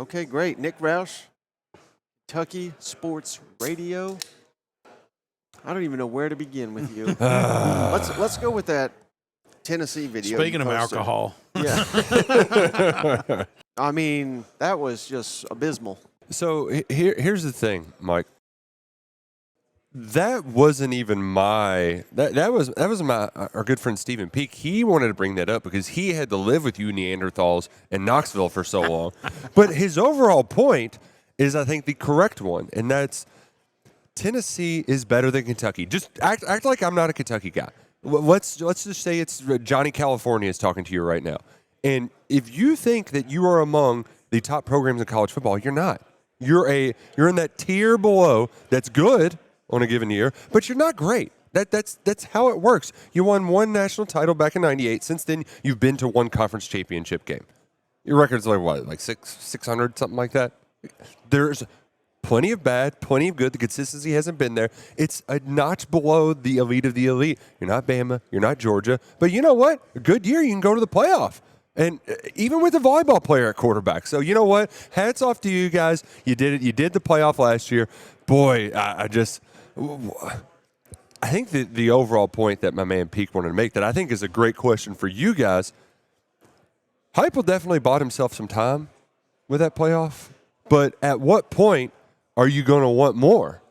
Okay, great. Nick Roush, Kentucky Sports Radio. I don't even know where to begin with you. Let's go with that Tennessee video. Speaking of alcohol. Yeah. I mean, that was just abysmal. So here's the thing, Mike. That wasn't even my that was my our good friend Stephen Peak. He wanted to bring that up because he had to live with you Neanderthals in Knoxville for so long. But his overall point is, I think, the correct one, and that's Tennessee is better than Kentucky. Just act like I'm not a Kentucky guy. Let's just say it's Johnny California is talking to you right now. And if you think that you are among the top programs in college football, you're not. You're in that tier below that's good on a given year, but you're not great. That's how it works. You won one national title back in '98. Since then, you've been to one conference championship game. Your record's like what, like 600, something like that? There's plenty of bad, plenty of good. The consistency hasn't been there. It's a notch below the elite of the elite. You're not Bama. You're not Georgia. But you know what? A good year, you can go to the playoff. And even with a volleyball player at quarterback. So you know what? Hats off to you guys. You did it. You did the playoff last year. Boy, I think the overall point that my man Peak wanted to make that I think is a great question for you guys, Heupel definitely bought himself some time with that playoff. But at what point are you going to want more?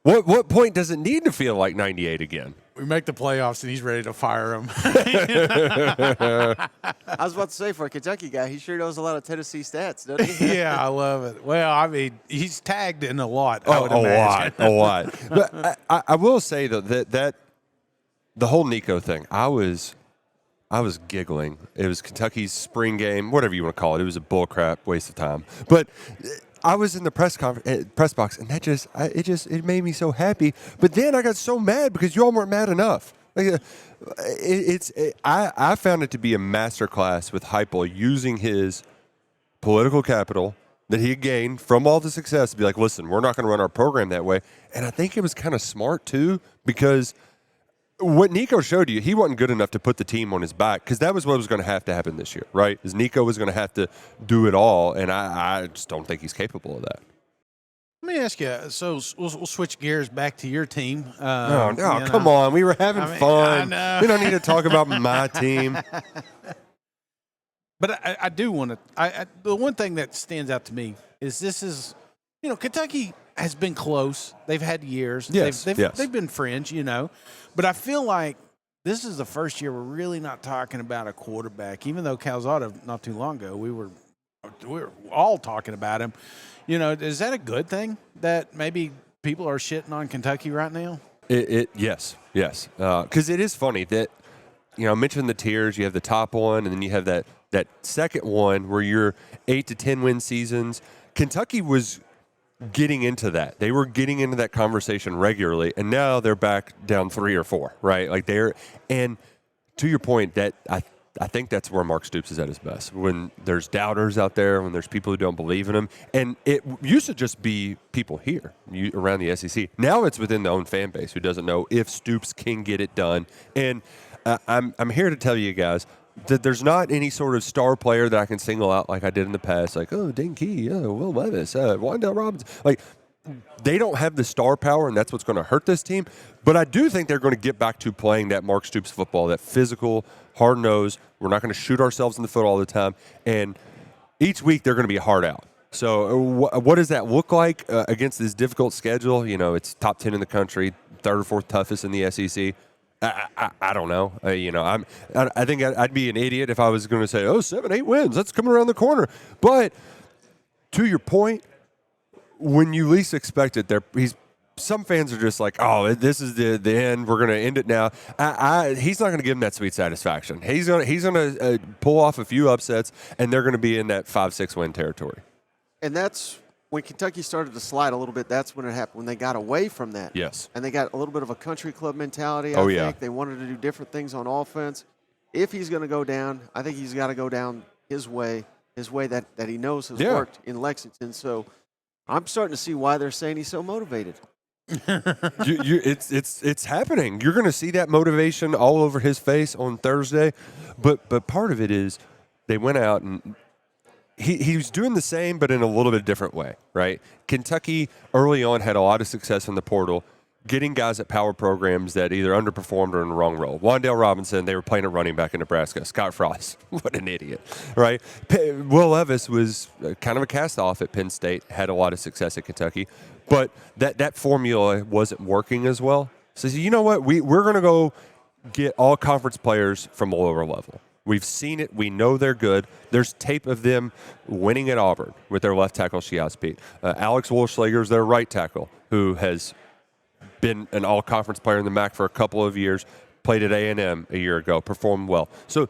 What point does it need to feel like 98 again? We make the playoffs, and he's ready to fire him. I was about to say, for a Kentucky guy, he sure knows a lot of Tennessee stats, doesn't he? Yeah, I love it. Well, I mean, he's tagged in a lot. A lot. But I will say though that the whole Nico thing, I was giggling. It was Kentucky's spring game, whatever you want to call it. It was a bullcrap waste of time. But I was in the press box, and it made me so happy. But then I got so mad because you all weren't mad enough. Like, I found it to be a masterclass with Heupel using his political capital that he had gained from all the success to be like, listen, we're not going to run our program that way. And I think it was kind of smart too, because what Nico showed you, he wasn't good enough to put the team on his back, because that was what was going to have to happen this year, right? Is Nico was going to have to do it all, and I just don't think he's capable of that. Let me ask you, so we'll switch gears back to your team. Come on. We were having fun. We don't need to talk about my team. But I do want to – the one thing that stands out to me is this is – Kentucky has been close. They've had years. Yes, they've been fringe, But I feel like this is the first year we're really not talking about a quarterback, even though Calzada not too long ago we were all talking about him. Is that a good thing that maybe people are shitting on Kentucky right now? Yes. Because it is funny that I mentioned the tiers. You have the top one, and then you have that second one where you're 8 to 10 win seasons. Kentucky was getting into that. They were getting into that conversation regularly, and now they're back down 3 or 4, right? And to your point, that I think that's where Mark Stoops is at his best. When there's doubters out there, when there's people who don't believe in him, and it used to just be people here around the SEC. Now it's within the own fan base who doesn't know if Stoops can get it done. And I'm here to tell you guys that there's not any sort of star player that I can single out like I did in the past, like, Dane Key, Will Levis, Wandale Robinson. Like, they don't have the star power, and that's what's going to hurt this team. But I do think they're going to get back to playing that Mark Stoops football, that physical, hard-nosed. We're not going to shoot ourselves in the foot all the time. And each week they're going to be hard out. So what does that look like against this difficult schedule? It's top 10 in the country, third or fourth toughest in the SEC. I don't know. I think I'd be an idiot if I was going to say, 7-8 wins. That's coming around the corner. But to your point, when you least expect it, some fans are just like, this is the end. We're going to end it now. He's not going to give them that sweet satisfaction. He's going to pull off a few upsets, and they're going to be in that 5-6 win territory. And that's when Kentucky started to slide a little bit. That's when it happened, when they got away from that. Yes. And they got a little bit of a country club mentality, I think. They wanted to do different things on offense. If he's going to go down, I think he's got to go down his way that he knows has worked in Lexington. So I'm starting to see why they're saying he's so motivated. It's happening. You're going to see that motivation all over his face on Thursday. But part of it is they went out and he was doing the same, but in a little bit different way, right? Kentucky early on had a lot of success in the portal, getting guys at power programs that either underperformed or in the wrong role. Wan'Dale Robinson, they were playing a running back in Nebraska. Scott Frost, what an idiot, right? Will Levis was kind of a cast-off at Penn State, had a lot of success at Kentucky, but that formula wasn't working as well. So you know what? We're going to go get all conference players from a lower level. We've seen it. We know they're good. There's tape of them winning at Auburn with their left tackle, Shiaz Pete. Alex Wolfschlager's their right tackle, who has been an all-conference player in the MAC for a couple of years, played at A&M a year ago, performed well. So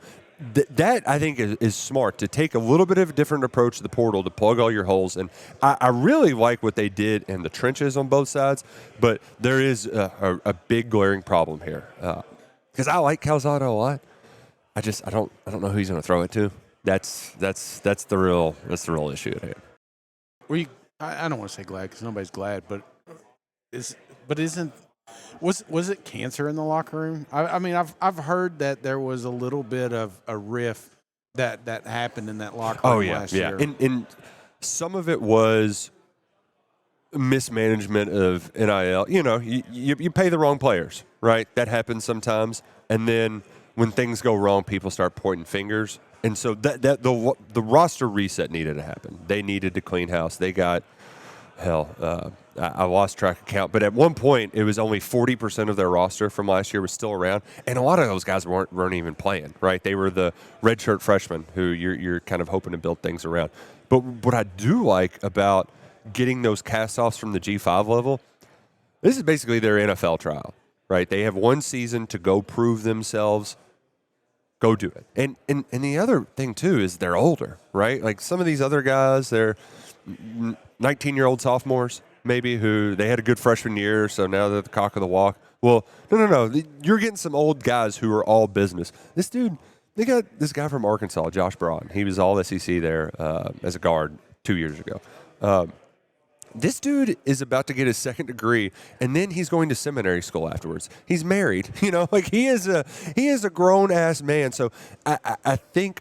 that, I think, is smart, to take a little bit of a different approach to the portal to plug all your holes. And I really like what they did in the trenches on both sides, but there is a big glaring problem here. Because I like Calzada a lot. I don't know who he's going to throw it to. That's the real issue at hand. Were you? I don't want to say glad because nobody's glad, but was it cancer in the locker room? I mean, I've heard that there was a little bit of a rift that happened in that locker room last year. And some of it was mismanagement of NIL. You know, you pay the wrong players, right? That happens sometimes, and then when things go wrong, people start pointing fingers. And so the roster reset needed to happen. They needed to clean house. They got, I lost track of count, but at one point it was only 40% of their roster from last year was still around, and a lot of those guys weren't even playing, right? They were the redshirt freshmen who you're kind of hoping to build things around. But what I do like about getting those cast-offs from the G5 level, this is basically their NFL trial, right? They have one season to go prove themselves. Go do it. And the other thing, too, is they're older, right? Like some of these other guys, they're 19-year-old sophomores, maybe, who they had a good freshman year, so now they're the cock of the walk. Well, no. You're getting some old guys who are all business. This dude, they got this guy from Arkansas, Josh Braun. He was all SEC there as a guard 2 years ago. This dude is about to get his second degree, and then he's going to seminary school afterwards. He's married, like he is a grown ass man. So I think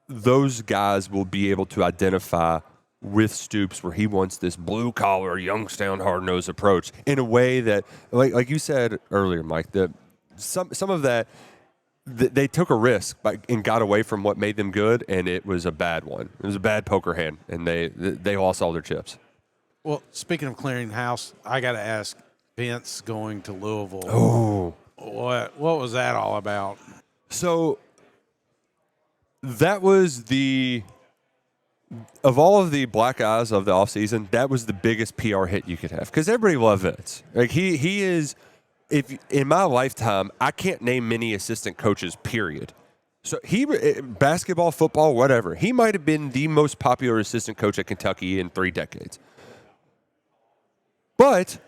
those guys will be able to identify with Stoops where he wants this blue collar, Youngstown hard nosed approach in a way that, like you said earlier, Mike, some of that. They took a risk and got away from what made them good, and it was a bad one. It was a bad poker hand, and they lost all their chips. Well, speaking of clearing house, I got to ask, Vince going to Louisville. Oh, what was that all about? So that was of all of the black eyes of the offseason, that was the biggest PR hit you could have because everybody loved Vince. Like he is. If in my lifetime, I can't name many assistant coaches. Period. So basketball, football, whatever. He might have been the most popular assistant coach at Kentucky in 3 decades. But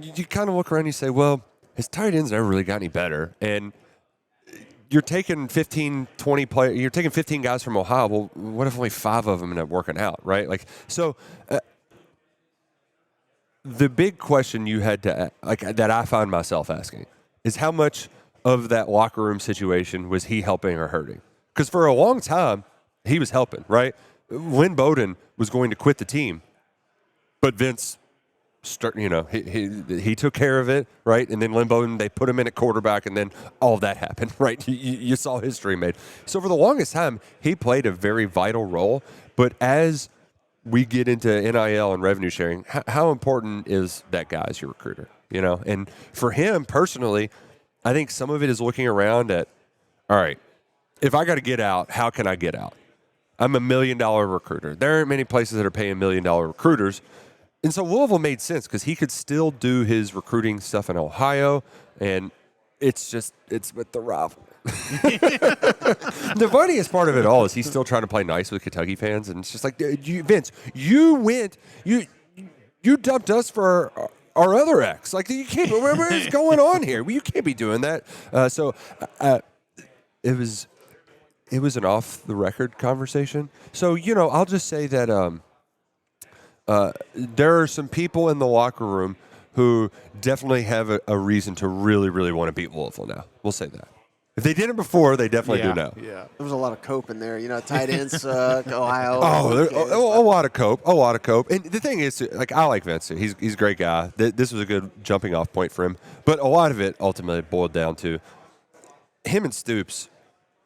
you kind of look around and you say, well, his tight ends never really got any better. And you're taking 15, 20 players. You're taking 15 guys from Ohio. Well, what if only 5 of them end up working out, right? The big question you had to that I find myself asking is how much of that locker room situation was he helping or hurting? Because for a long time, he was helping, right? Lynn Bowden was going to quit the team, but Vince, he took care of it, right? And then Lynn Bowden, they put him in at quarterback, and then all of that happened, right? You saw history made. So for the longest time, he played a very vital role. But as we get into NIL and revenue sharing, how important is that guy as your recruiter? And for him personally, I think some of it is looking around at, all right, if I got to get out, how can I get out? I'm $1 million recruiter. There aren't many places that are paying $1 million recruiters. And so Louisville made sense because he could still do his recruiting stuff in Ohio, and it's with the rival. The funniest part of it all is he's still trying to play nice with Kentucky fans, and it's just like, Vince, you dumped us for our other ex. Like, you can't. What is going on here? Well, you can't be doing that. It was an off the record conversation. So I'll just say that there are some people in the locker room who definitely have a reason to really, really want to beat Louisville now. We'll say that. If they did it before, they definitely do now. Yeah. There was a lot of cope in there. Tight ends suck, Ohio. A lot of cope. And the thing is, like, I like Vince. He's a great guy. This was a good jumping off point for him. But a lot of it ultimately boiled down to him and Stoops.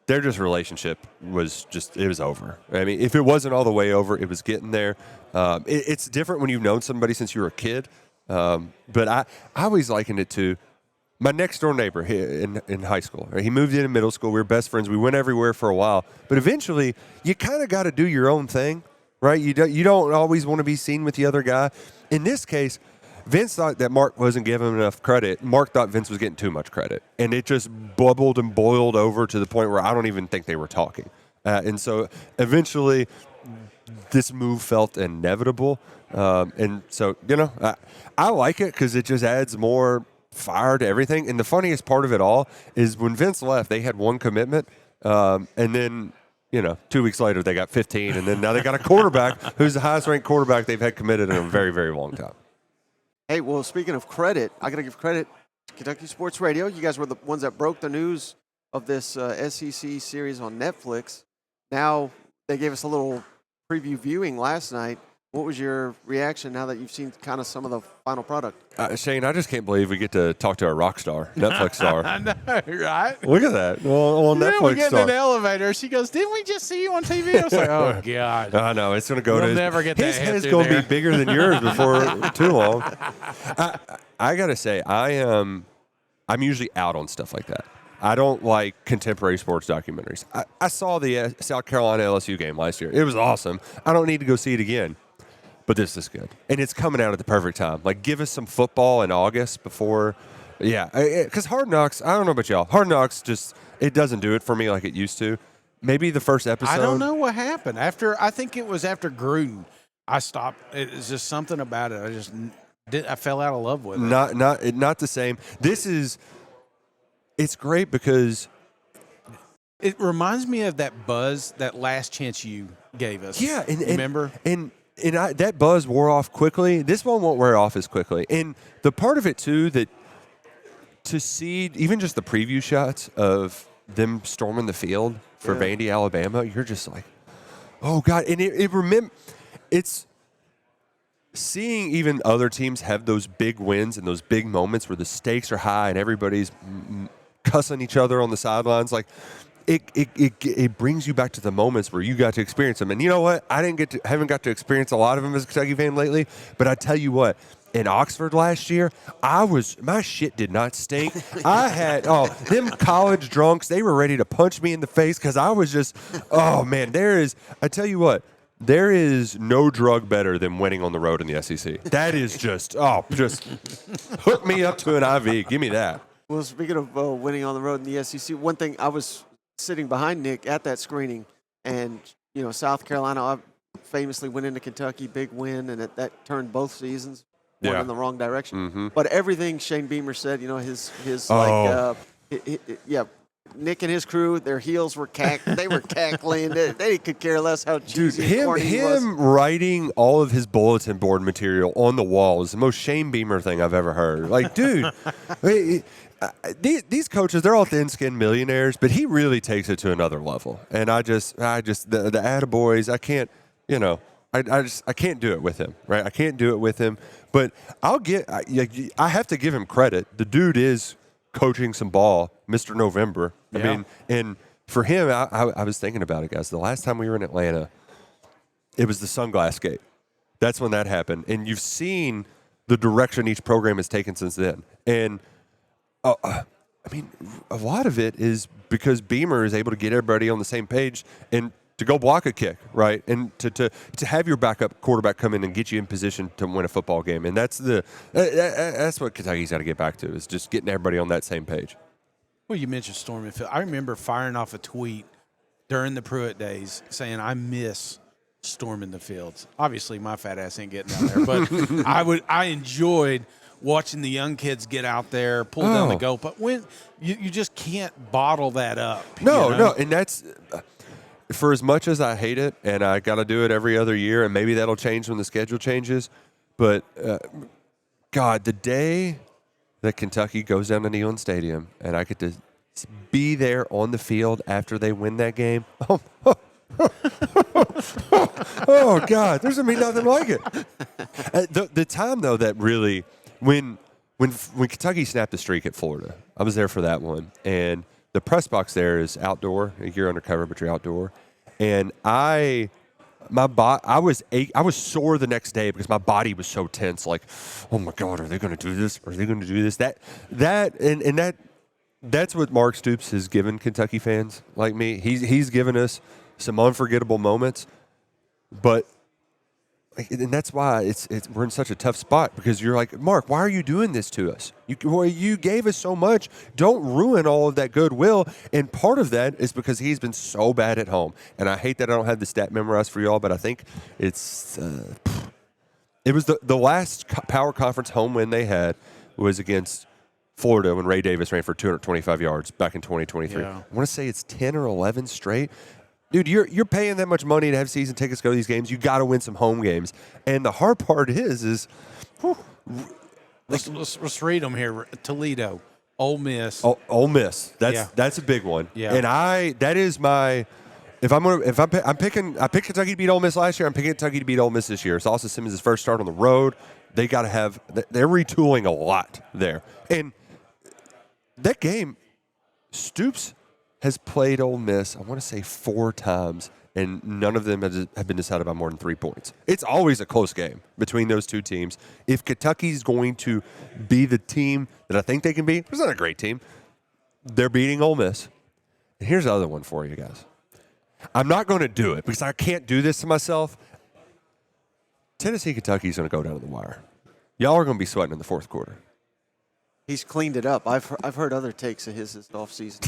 Their just relationship was it was over. I mean, if it wasn't all the way over, it was getting there. It's different when you've known somebody since you were a kid. But I always likened it to my next door neighbor in high school. Right? He moved in middle school. We were best friends. We went everywhere for a while. But eventually, you kind of got to do your own thing, right? You don't always want to be seen with the other guy. In this case, Vince thought that Mark wasn't giving him enough credit. Mark thought Vince was getting too much credit. And it just bubbled and boiled over to the point where I don't even think they were talking. And so eventually, this move felt inevitable. And so, I like it because it just adds more fire to everything. And the funniest part of it all is when Vince left, they had one commitment. And then, 2 weeks later, they got 15. And then now they got a quarterback who's the highest ranked quarterback they've had committed in a very, very long time. Hey, well, speaking of credit, I got to give credit to Kentucky Sports Radio. You guys were the ones that broke the news of this SEC series on Netflix. Now they gave us a little preview viewing last night. What was your reaction now that you've seen kind of some of the final product? Shane, I just can't believe we get to talk to a rock star, Netflix star. I know, right? Look at that. Well, Netflix we get star. in an elevator. She goes, "Didn't we just see you on TV?" I was like, "Oh God." I know it's going to go We'll to never get that his head head's through going to there. be bigger than yours before too long. I got to say, I'm usually out on stuff like that. I don't like contemporary sports documentaries. I saw the South Carolina LSU game last year. It was awesome. I don't need to go see it again. But this is good. And it's coming out at the perfect time. Like, give us some football in August before. Yeah. Because Hard Knocks, I don't know about y'all. Hard Knocks it doesn't do it for me like it used to. Maybe the first episode. I don't know what happened. I think it was after Gruden. I stopped. It was just something about it. I fell out of love with it. Not the same. It's great because it reminds me of that buzz, that Last Chance You gave us. Yeah. Remember? And that buzz wore off quickly. This one won't wear off as quickly. And the part of it, too, that to see even just the preview shots of them storming the field for Vandy, Alabama, you're just like, oh, God. And it's seeing even other teams have those big wins and those big moments where the stakes are high and everybody's cussing each other on the sidelines. Like, It brings you back to the moments where you got to experience them. And you know what? I haven't got to experience a lot of them as a Kentucky fan lately. But I tell you what, in Oxford last year, my shit did not stink. I had them college drunks. They were ready to punch me in the face because I was just, oh man, I tell you what. There is no drug better than winning on the road in the SEC. That is just hook me up to an IV. Give me that. Well, speaking of winning on the road in the SEC, one thing I was sitting behind Nick at that screening, and South Carolina famously went into Kentucky, big win, and that turned both seasons one in the wrong direction. Mm-hmm. But everything Shane Beamer said, his Nick and his crew, their heels were they were cackling. They could care less how cheesy and corny he was. Him writing all of his bulletin board material on the wall is the most Shane Beamer thing I've ever heard. Like, dude. These coaches, they're all thin-skinned millionaires, but he really takes it to another level. And the attaboys, I can't, I can't do it with him, right? I can't do it with him. But I have to give him credit. The dude is coaching some ball, Mr. November. I mean, and for him, I was thinking about it, guys. The last time we were in Atlanta, it was the Sunglass Gate. That's when that happened. And you've seen the direction each program has taken since then. And a lot of it is because Beamer is able to get everybody on the same page and to go block a kick, right? And to have your backup quarterback come in and get you in position to win a football game. And that's what Kentucky's got to get back to, is just getting everybody on that same page. Well, you mentioned storming field. I remember firing off a tweet during the Pruitt days saying, I miss storming the fields. Obviously, my fat ass ain't getting out there, but I enjoyed watching the young kids get out there, pull down the goal. But when you just can't bottle that up. No, and that's for as much as I hate it, and I got to do it every other year, and maybe that'll change when the schedule changes. But God, the day that Kentucky goes down to Neyland Stadium and I get to be there on the field after they win that game. Oh God, there's gonna be nothing like it. The time though that really when Kentucky snapped the streak at Florida, I was there for that one, and the press box there is outdoor. You're undercover, but you're outdoor, and I was sore the next day because my body was so tense. Like, oh my God, are they going to do this? Are they going to do this? That's what Mark Stoops has given Kentucky fans like me. He's given us some unforgettable moments, and that's why we're in such a tough spot, because you're like, Mark, why are you doing this to us? You gave us so much. Don't ruin all of that goodwill. And part of that is because he's been so bad at home. And I hate that I don't have the stat memorized for y'all, but I think it was the last power conference home win they had was against Florida when Ray Davis ran for 225 yards back in 2023. Yeah. I want to say it's 10 or 11 straight. Dude, you're paying that much money to have season tickets to go to these games. You got to win some home games. And the hard part is let's read them here. Toledo, Ole Miss. Ole Miss. That's a big one. Yeah. And I picked Kentucky to beat Ole Miss last year. I'm picking Kentucky to beat Ole Miss this year. It's Austin Simmons' first start on the road. They're retooling a lot there. And that game, Stoops has played Ole Miss, I want to say 4 times, and none of them have been decided by more than 3 points. It's always a close game between those two teams. If Kentucky's going to be the team that I think they can be, it's not a great team. They're beating Ole Miss. And here's the other one for you guys. I'm not going to do it because I can't do this to myself. Tennessee, Kentucky's going to go down to the wire. Y'all are going to be sweating in the fourth quarter. He's cleaned it up. I've heard other takes of his this offseason.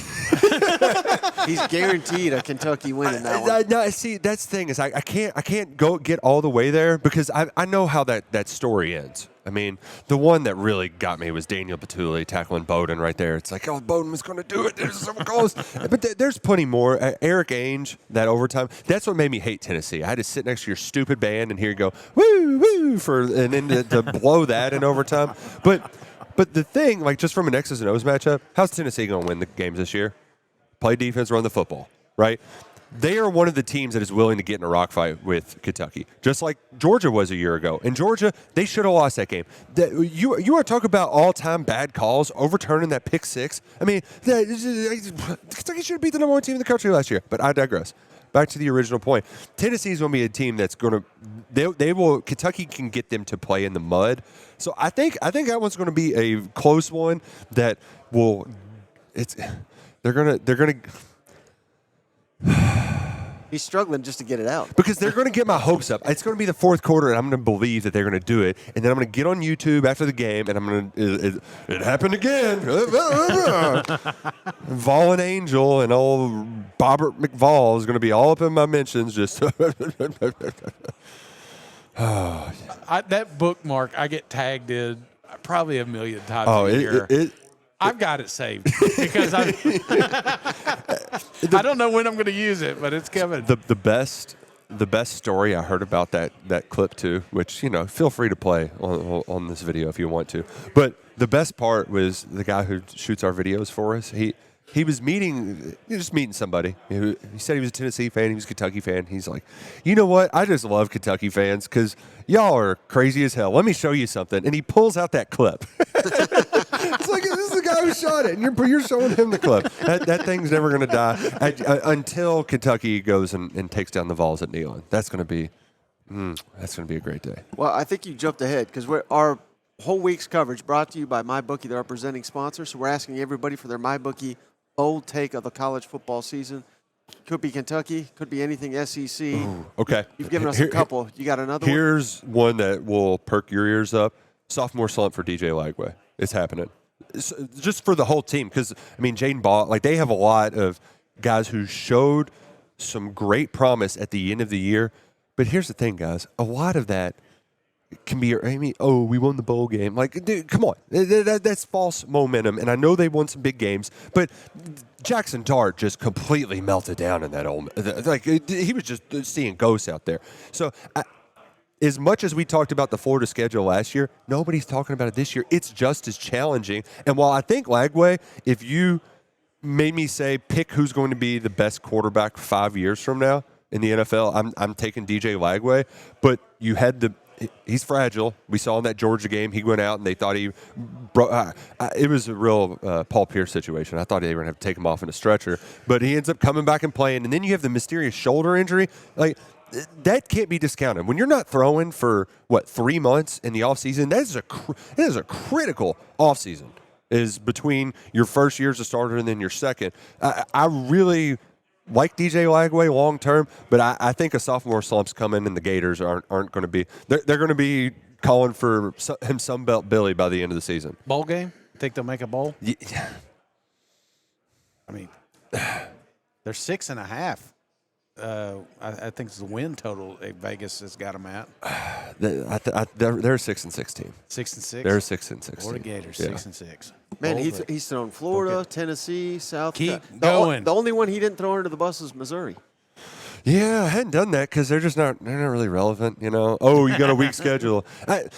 He's guaranteed a Kentucky win in that one. No, see, that's the thing is I can't go get all the way there because I know how that story ends. I mean, the one that really got me was Daniel Petulli tackling Bowden right there. It's like, oh, Bowden was going to do it. There's so close. But there's plenty more. Eric Ainge, that overtime, that's what made me hate Tennessee. I had to sit next to your stupid band and hear you go, woo, woo, and then to blow that in overtime. But the thing, like just from an X's and O's matchup, how's Tennessee going to win the games this year? Play defense, run the football, right? They are one of the teams that is willing to get in a rock fight with Kentucky, just like Georgia was a year ago. And Georgia, they should have lost that game. You want to talk about all-time bad calls, overturning that pick six? I mean, Kentucky should have beat the number 1 team in the country last year, but I digress. Back to the original point. Tennessee is going to be a team that's going to Kentucky can get them to play in the mud. So I think that one's going to be a close one that will they're going to He's struggling just to get it out. Because they're going to get my hopes up. It's going to be the fourth quarter, and I'm going to believe that they're going to do it. And then I'm going to get on YouTube after the game, and I'm going to, it happened again. Vol and Angel and old Bobbert McVall is going to be all up in my mentions. Just that bookmark, I get tagged in probably a million times a year. I've got it saved because I don't know when I'm going to use it, but it's coming. The best story I heard about that clip too, which feel free to play on this video if you want to. But the best part was the guy who shoots our videos for us. He was just meeting somebody. He said he was a Tennessee fan. He was a Kentucky fan. He's like, you know what? I just love Kentucky fans because y'all are crazy as hell. Let me show you something. And he pulls out that clip. It's like, this is the guy who shot it, and you're showing him the clip. That thing's never going to die until Kentucky goes and takes down the Vols at Neyland. That's going to be a great day. Well, I think you jumped ahead because our whole week's coverage brought to you by MyBookie, they're our presenting sponsor. So we're asking everybody for their MyBookie bold take of the college football season. Could be Kentucky, could be anything SEC. Ooh, okay. You've given us a couple. You got another one? Here's one that will perk your ears up. Sophomore slump for DJ Lagway. It's happening. Just for the whole team because, Jaden Ball, they have a lot of guys who showed some great promise at the end of the year. But here's the thing, guys. A lot of that can be, we won the bowl game. Dude, come on. That's false momentum. And I know they won some big games, but Jackson Dart just completely melted down in that he was just seeing ghosts out there. So as much as we talked about the Florida schedule last year, nobody's talking about it this year. It's just as challenging. And while I think Lagway, if you made me say, pick who's going to be the best quarterback 5 years from now in the NFL. I'm taking DJ Lagway, but you had he's fragile. We saw in that Georgia game, he went out and they thought it was a real Paul Pierce situation. I thought they were going to have to take him off in a stretcher, but he ends up coming back and playing. And then you have the mysterious shoulder injury. Like, that can't be discounted. When you're not throwing for, 3 months in the offseason, that is a critical offseason, is between your first year as a starter and then your second. I really like DJ Lagway long term, but I think a sophomore slump's coming, and the Gators aren't going to be. They're going to be calling for him Sunbelt Billy by the end of the season. Bowl game? Think they'll make a bowl? Yeah. I mean, they're 6.5. I think it's the win total Vegas has got them at. They're 6-6 team. 6-6. They're 6-6. Florida Gators 6-6. Man, he's thrown Florida, Tennessee, South. Keep going. The only one he didn't throw under the bus is Missouri. Yeah, I hadn't done that because they're not really relevant, you know. Oh, you got a weak schedule. I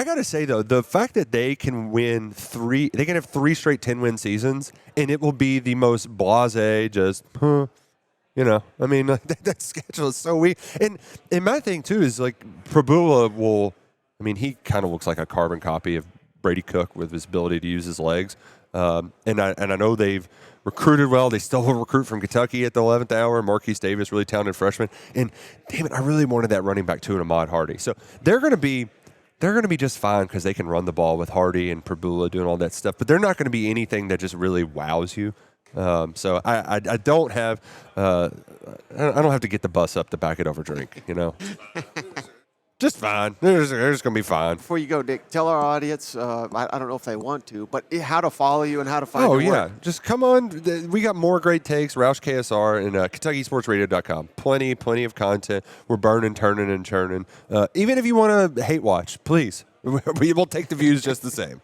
got to say, though, the fact that they can have 3 straight 10-win seasons, and it will be the most blasé, just, you know, I mean, that schedule is so weak. And my thing, too, is, like, Prabula he kind of looks like a carbon copy of Brady Cook with his ability to use his legs. And I know they've recruited well. They still will recruit from Kentucky at the 11th hour. Marquise Davis, really talented freshman. And damn it, I really wanted that running back too in Ahmad Hardy. So they're going to be just fine because they can run the ball with Hardy and Prabula doing all that stuff. But they're not going to be anything that just really wows you. So I don't have I don't have to get the bus up to back it over drink. You know. Just fine. They're just going to be fine. Before you go, Dick, tell our audience, I don't know if they want to, but how to follow you and how to find your work. Just come on. We got more great takes, Roush KSR and KentuckySportsRadio.com. Plenty of content. We're burning, turning, and churning. Even if you want to hate watch, please. We will take the views just the same.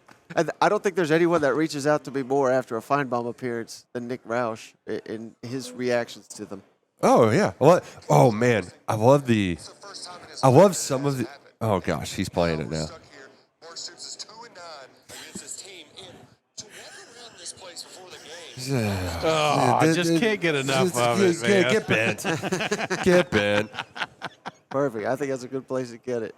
I don't think there's anyone that reaches out to me more after a Feinbaum appearance than Nick Roush in his reactions to them. Oh, yeah. Well, oh, man. I love some of the. Oh, gosh. He's playing it now. I just can't get enough of it, man. Get bent. Get bent. Perfect. I think that's a good place to get it.